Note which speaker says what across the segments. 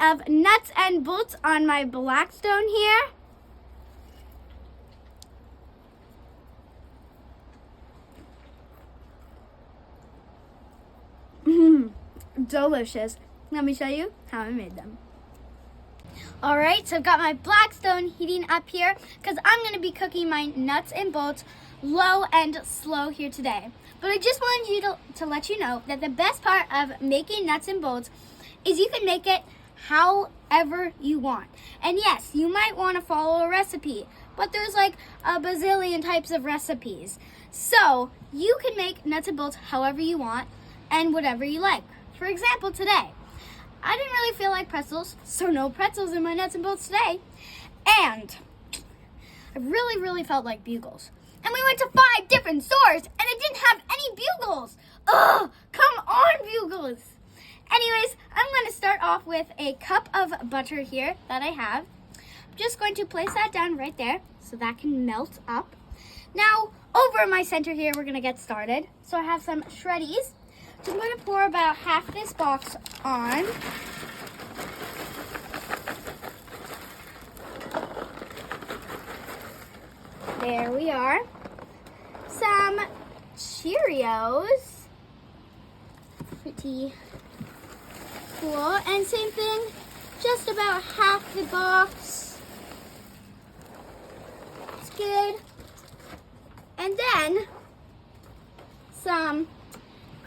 Speaker 1: of nuts and bolts on my Blackstone here. Delicious. Let me show you how I made them. Alright, so I've got my Blackstone heating up here because I'm going to be cooking my nuts and bolts low and slow here today. But I just wanted you to let you know that the best part of making nuts and bolts is you can make it however you want. And yes, you might want to follow a recipe, but there's like a bazillion types of recipes. So you can make nuts and bolts however you want and whatever you like. For example, today, I didn't really feel like pretzels, so no pretzels in my nuts and bolts today. And I really felt like bugles. And we went to 5 different stores, and it didn't have any bugles. Ugh, come on, bugles. Anyways, I'm going to start off with a cup of butter here that I have. I'm just going to place that down right there so that can melt up. Now, over my center here, we're going to get started. So I have some shreddies. So I'm going to pour about half this box on. There we are. Some Cheerios. Pretty cool. And same thing, just about half the box. It's good. And then some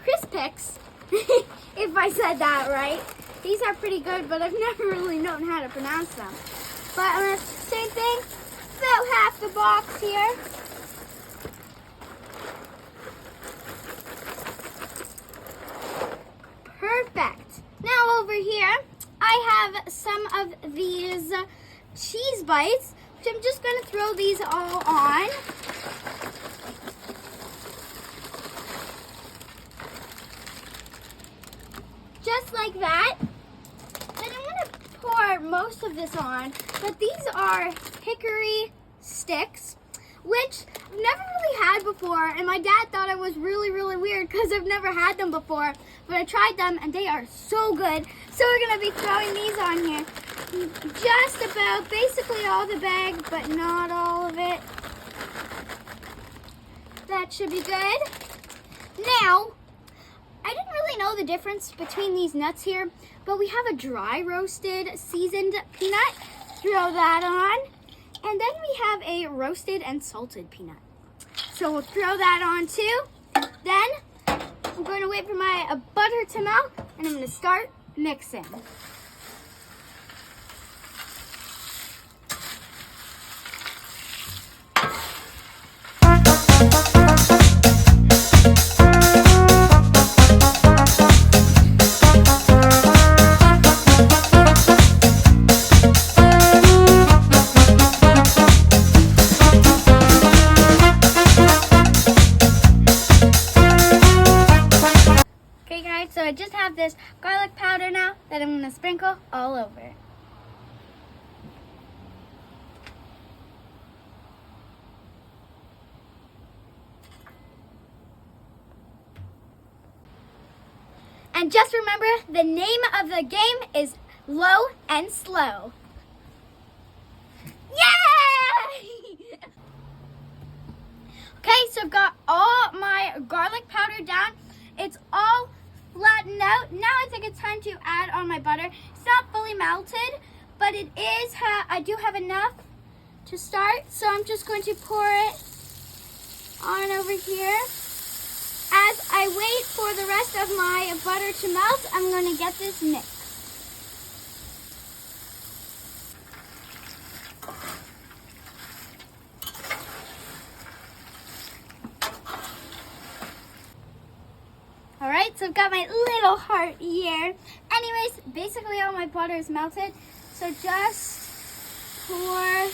Speaker 1: Crispix, if I said that right. These are pretty good, but I've never really known how to pronounce them. But same thing, about half the box here. Perfect. Now over here, I have some of these cheese bites, which I'm just going to throw these all on. Just like that. And I'm going to pour most of this on, but these are hickory sticks, which I've never really had before, and my dad thought it was really weird because I've never had them before, but I tried them and they are so good. So we're going to be throwing these on here. Just about basically all the bag, but not all of it. That should be good. Now, I didn't really know the difference between these nuts here, but we have a dry roasted seasoned peanut. Throw that on. And then we have a roasted and salted peanut. So we'll throw that on too. Then I'm going to wait for my butter to melt, and I'm going to start mixing. So I just have this garlic powder now that I'm going to sprinkle all over. And just remember, the name of the game is Low and Slow. Yay! Okay, so I've got all my garlic powder down. It's all flattened out. Now I think it's time to add on my butter. It's not fully melted, but it is. I do have enough to start, so I'm just going to pour it on over here. As I wait for the rest of my butter to melt, I'm going to get this mixed. Alright, so I've got my little heart here. Anyways, basically all my butter is melted. So just pour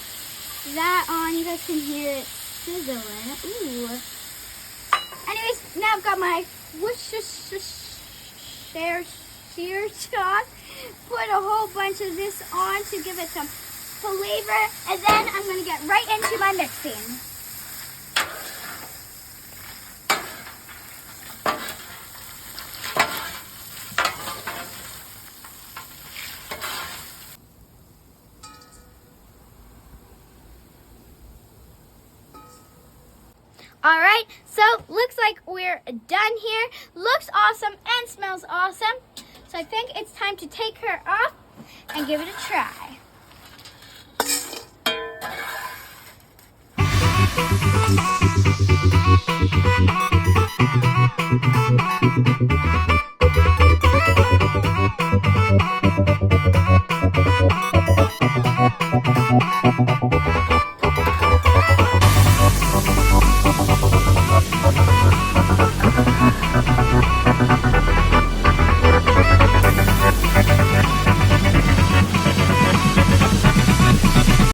Speaker 1: that on. You guys can hear it sizzling. Ooh. Anyways, now I've got my Worcestershire sauce. Put a whole bunch of this on to give it some flavor. And then I'm going to get right into my mixing. right, so looks like we're done here. Looks awesome and smells awesome. So I think it's time to take her off and give it a try.